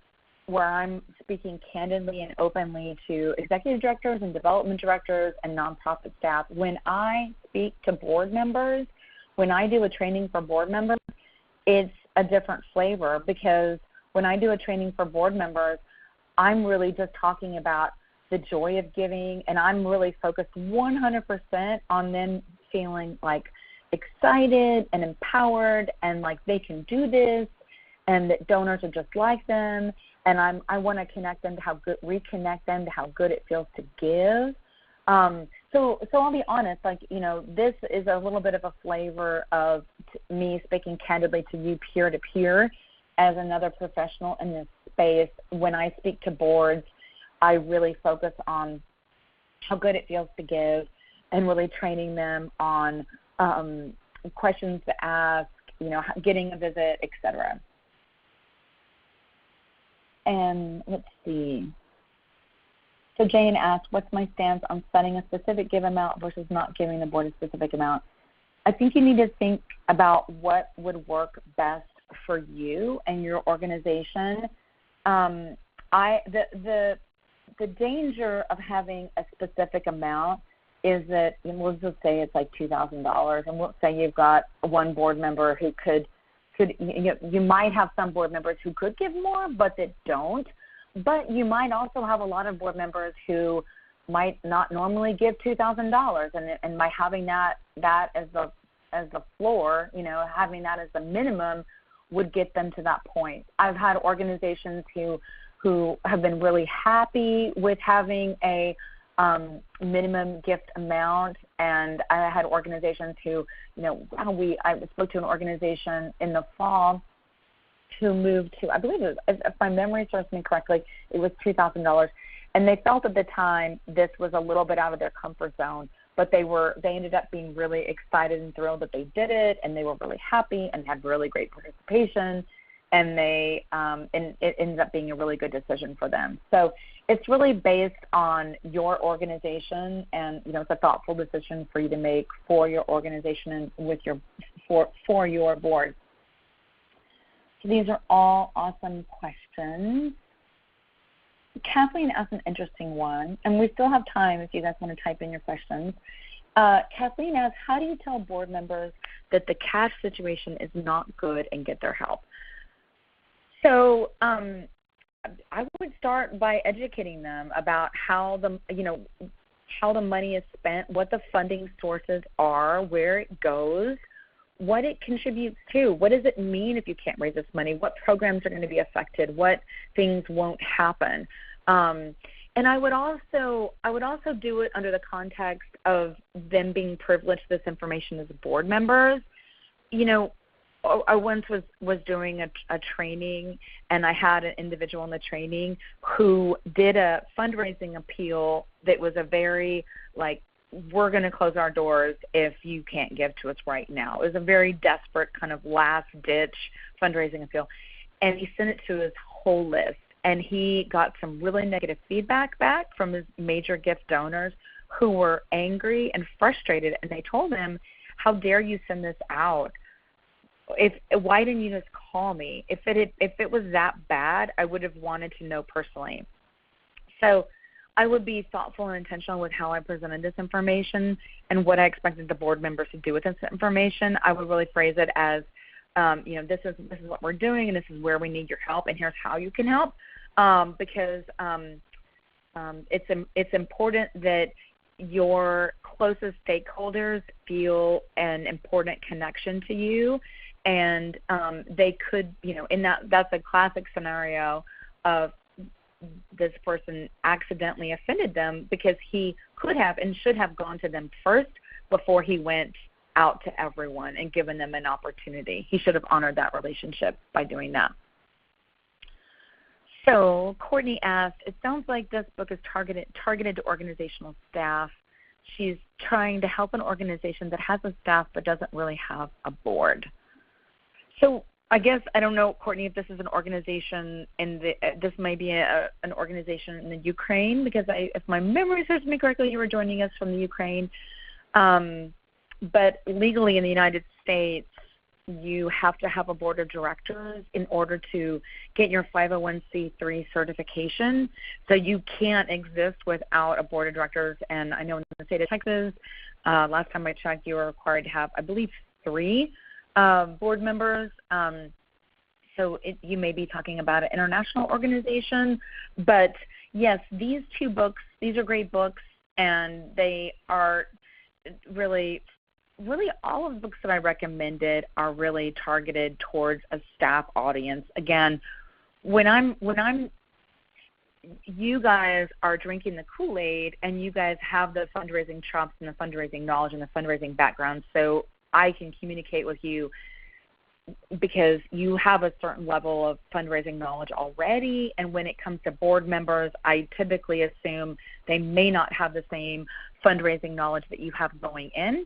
where I'm speaking candidly and openly to executive directors and development directors and nonprofit staff. When I speak to board members, when I do a training for board members, it's a different flavor because when I do a training for board members, I'm really just talking about the joy of giving, and I'm really focused 100% on them feeling like excited and empowered and like they can do this and that donors are just like them, and I want to reconnect them to how good it feels to give. So I'll be honest, this is a little bit of a flavor of me speaking candidly to you peer-to-peer as another professional in this space. When I speak to boards, I really focus on how good it feels to give and really training them on questions to ask, getting a visit, etc. And let's see. So Jane asked, what's my stance on setting a specific give amount versus not giving the board a specific amount? I think you need to think about what would work best for you and your organization. The danger of having a specific amount is that, we'll just say it's like $2,000, and let's say you've got one board member who you might have some board members who could give more, but that don't. But you might also have a lot of board members who might not normally give $2,000, and by having that as the floor, having that as the minimum would get them to that point. I've had organizations who who have been really happy with having a minimum gift amount, and I had organizations who, I spoke to an organization in the fall who moved to, I believe it was, if my memory serves me correctly, it was $2,000, and they felt at the time this was a little bit out of their comfort zone, but they ended up being really excited and thrilled that they did it, and they were really happy and had really great participation, and it ended up being a really good decision for them. So it's really based on your organization, and it's a thoughtful decision for you to make for your organization and with for your board. So these are all awesome questions. Kathleen asked an interesting one, and we still have time if you guys want to type in your questions. Kathleen asked, how do you tell board members that the cash situation is not good and get their help? So I would start by educating them about how the money is spent, what the funding sources are, where it goes, what it contributes to. What does it mean if you can't raise this money? What programs are going to be affected? What things won't happen? And I would also do it under the context of them being privileged to this information as board members. I once was doing a training, and I had an individual in the training who did a fundraising appeal that was a very, we're going to close our doors if you can't give to us right now. It was a very desperate kind of last-ditch fundraising appeal. And he sent it to his whole list, and he got some really negative feedback back from his major gift donors who were angry and frustrated, and they told him, how dare you send this out? Why didn't you just call me? If it was that bad, I would have wanted to know personally. So I would be thoughtful and intentional with how I presented this information and what I expected the board members to do with this information. I would really phrase it as, this is what we're doing, and this is where we need your help, and here's how you can help, because it's important that your closest stakeholders feel an important connection to you. And they could, that's a classic scenario of this person accidentally offended them because he could have and should have gone to them first before he went out to everyone and given them an opportunity. He should have honored that relationship by doing that. So Courtney asked, it sounds like this book is targeted to organizational staff. She's trying to help an organization that has a staff but doesn't really have a board. So I guess, I don't know, Courtney, if this is an organization this may be an organization in the Ukraine, because if my memory serves me correctly, you were joining us from the Ukraine. But legally in the United States, you have to have a board of directors in order to get your 501c3 certification. So you can't exist without a board of directors. And I know in the state of Texas, last time I checked, you were required to have, I believe, 3 board members. So you may be talking about an international organization. But yes, these 2 books, these are great books, and they are really all of the books that I recommended are really targeted towards a staff audience. Again, when you guys are drinking the Kool-Aid, and you guys have the fundraising chops and the fundraising knowledge and the fundraising background, so I can communicate with you because you have a certain level of fundraising knowledge already. And when it comes to board members, I typically assume they may not have the same fundraising knowledge that you have going in.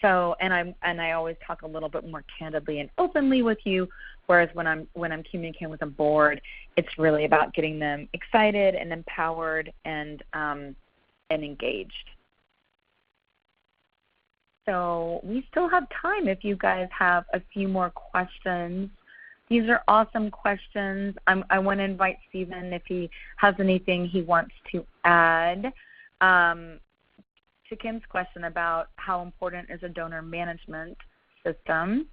So, and I always talk a little bit more candidly and openly with you, whereas when I'm communicating with a board, it's really about getting them excited and empowered and engaged. So we still have time if you guys have a few more questions. These are awesome questions. I want to invite Stephen if he has anything he wants to add. To Kim's question about how important is a donor management system,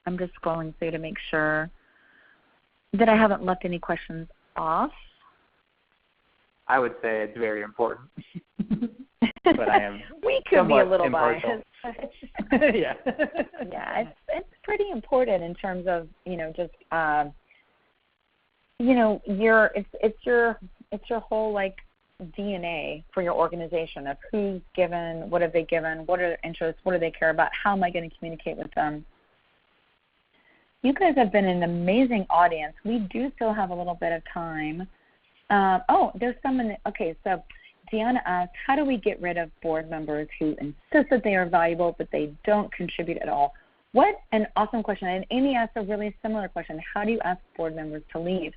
I'm just scrolling through to make sure that I haven't left any questions off. I would say it's very important. But I am we could be a little biased. Yeah. Yeah, it's pretty important in terms of, just, it's your whole like DNA for your organization of who's given, what have they given, what are their interests, what do they care about, how am I going to communicate with them. You guys have been an amazing audience. We do still have a little bit of time. There's someone. Okay, so Deanna asked, how do we get rid of board members who insist that they are valuable but they don't contribute at all? What an awesome question. And Amy asked a really similar question. How do you ask board members to leave?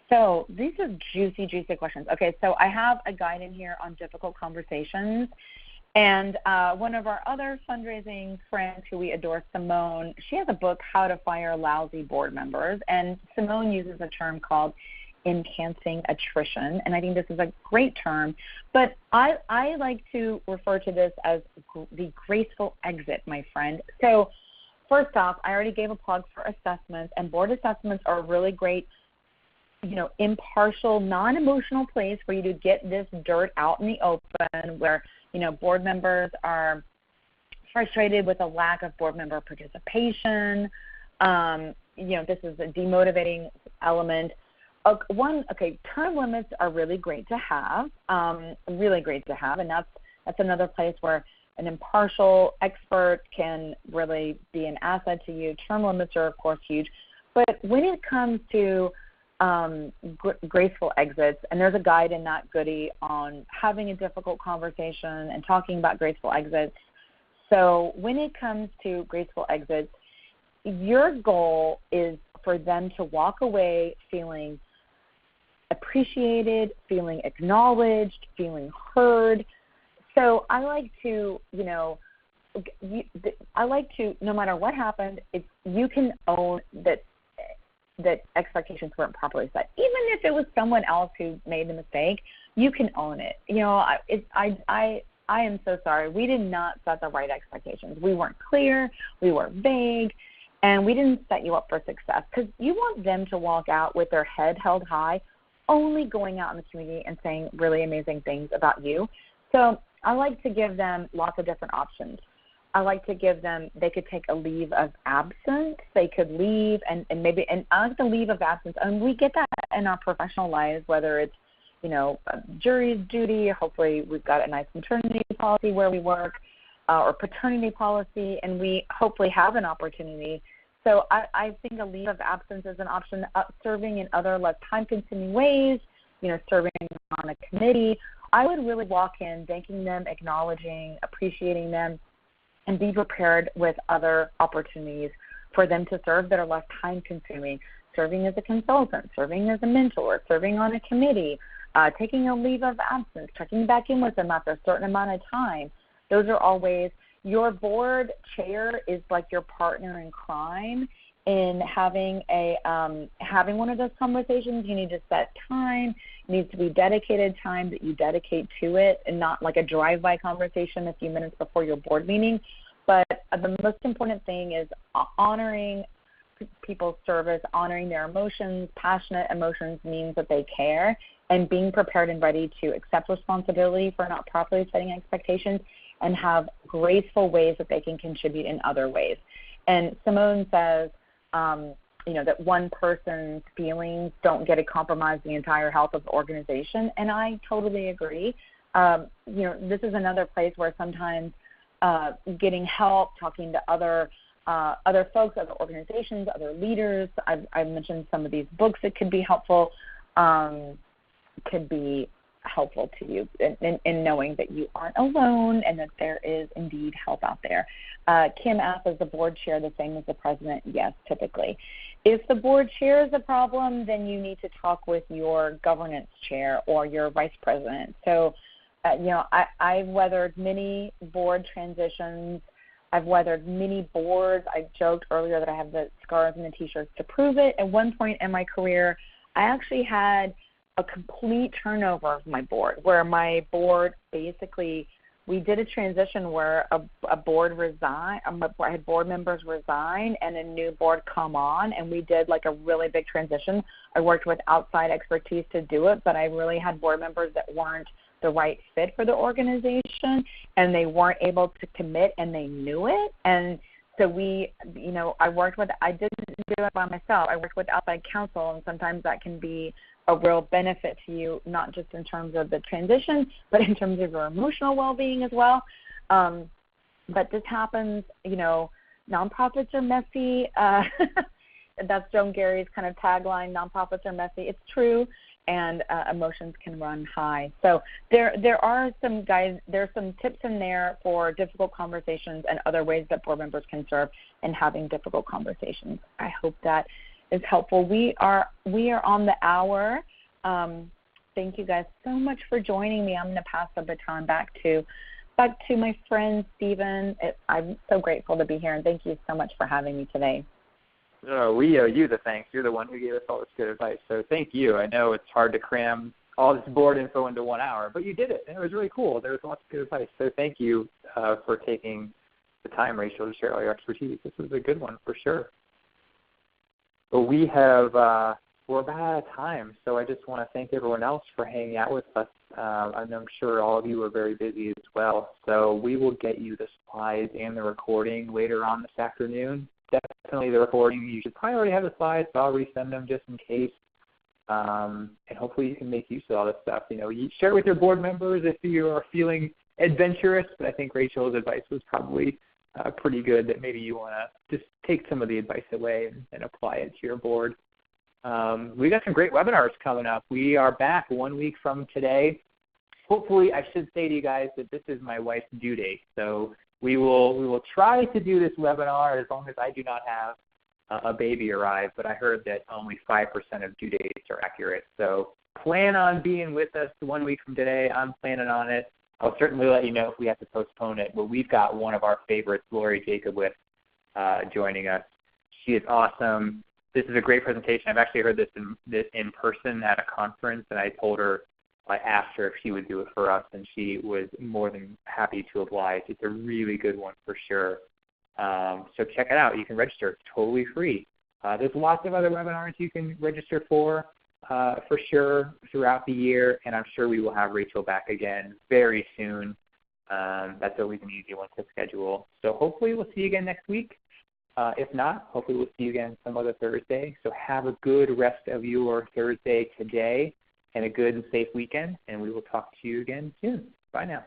So these are juicy, juicy questions. Okay, so I have a guide in here on difficult conversations. And one of our other fundraising friends who we adore, Simone, she has a book, How to Fire Lousy Board Members. And Simone uses a term called enhancing attrition. And I think this is a great term. But I like to refer to this as the graceful exit, my friend. So first off, I already gave a plug for assessments. And board assessments are a really great, impartial, non-emotional place for you to get this dirt out in the open where, board members are frustrated with a lack of board member participation. This is a demotivating element. Term limits are really great to have, and that's another place where an impartial expert can really be an asset to you. Term limits are, of course, huge. But when it comes to graceful exits, and there's a guide in that goodie on having a difficult conversation and talking about graceful exits. So when it comes to graceful exits, your goal is for them to walk away feeling appreciated, feeling acknowledged, feeling heard. So I like to, no matter what happened, you can own that expectations weren't properly set. Even if it was someone else who made the mistake, you can own it. I am so sorry. We did not set the right expectations. We weren't clear. We were vague. And we didn't set you up for success because you want them to walk out with their head held high, only going out in the community and saying really amazing things about you. So I like to give them lots of different options. I like to give them, they could take a leave of absence. They could leave and I like the leave of absence. And we get that in our professional lives, whether it's, jury's duty, hopefully we've got a nice maternity policy where we work, or paternity policy, and we hopefully have an opportunity. So I think a leave of absence is an option. Serving in other less time-consuming ways, serving on a committee. I would really walk in thanking them, acknowledging, appreciating them, and be prepared with other opportunities for them to serve that are less time-consuming, serving as a consultant, serving as a mentor, serving on a committee, taking a leave of absence, checking back in with them after a certain amount of time. Those are all ways. Your board chair is like your partner in crime in having one of those conversations. You need to set time. It needs to be dedicated time that you dedicate to it, and not like a drive-by conversation a few minutes before your board meeting. But the most important thing is honoring people's service, honoring their emotions. Passionate emotions means that they care, and being prepared and ready to accept responsibility for not properly setting expectations and have graceful ways that they can contribute in other ways. And Simone says, that one person's feelings don't get to compromise the entire health of the organization, and I totally agree. This is another place where sometimes getting help, talking to other folks, other organizations, other leaders. I've mentioned some of these books that could be helpful, to you in knowing that you aren't alone and that there is indeed help out there. Kim asked, is the board chair the same as the president? Yes, typically. If the board chair is a problem, then you need to talk with your governance chair or your vice president. So, I've weathered many board transitions. I've weathered many boards. I joked earlier that I have the scars and the T-shirts to prove it. At one point in my career, I actually had a complete turnover of my board, where my board basically, we did a transition where a board resigned, I had board members resign and a new board come on, and we did like a really big transition. I worked with outside expertise to do it, but I really had board members that weren't the right fit for the organization, and they weren't able to commit, and they knew it. And So I didn't do it by myself. I worked with outside counsel, and sometimes that can be a real benefit to you, not just in terms of the transition, but in terms of your emotional well-being as well. But this happens, nonprofits are messy. That's Joan Gary's kind of tagline, nonprofits are messy. It's true, and emotions can run high. So there are some tips in there for difficult conversations and other ways that board members can serve in having difficult conversations. I hope that is helpful. We are on the hour. Thank you guys so much for joining me. I'm going to pass the baton back to my friend Stephen. I'm so grateful to be here, and thank you so much for having me today. We owe you the thanks. You're the one who gave us all this good advice, so thank you. I know it's hard to cram all this board info into 1 hour, but you did it, and it was really cool. There was lots of good advice, so thank you for taking the time, Rachel, to share all your expertise. This was a good one for sure. But we're about out of time, so I just want to thank everyone else for hanging out with us. And I'm sure all of you are very busy as well, so we will get you the slides and the recording later on this afternoon. Definitely the recording. You should probably already have the slides, but I'll resend them just in case. And hopefully you can make use of all this stuff. You share it with your board members if you are feeling adventurous, but I think Rachel's advice was probably pretty good, that maybe you want to just take some of the advice away and apply it to your board. We got some great webinars coming up. We are back 1 week from today. Hopefully, I should say to you guys that this is my wife's due date, so we will try to do this webinar as long as I do not have a baby arrive, but I heard that only 5% of due dates are accurate. So plan on being with us 1 week from today. I'm planning on it. I'll certainly let you know if we have to postpone it, but we've got one of our favorites, Lori Jacobwith, joining us. She is awesome. This is a great presentation. I've actually heard this in person at a conference, and I told her, I asked her if she would do it for us, and she was more than happy to oblige. It's a really good one for sure. So check it out. You can register. It's totally free. There's lots of other webinars you can register for sure throughout the year, and I'm sure we will have Rachel back again very soon. That's always an easy one to schedule. So hopefully we'll see you again next week. If not, hopefully we'll see you again some other Thursday. So have a good rest of your Thursday today and a good and safe weekend, and we will talk to you again soon. Bye now.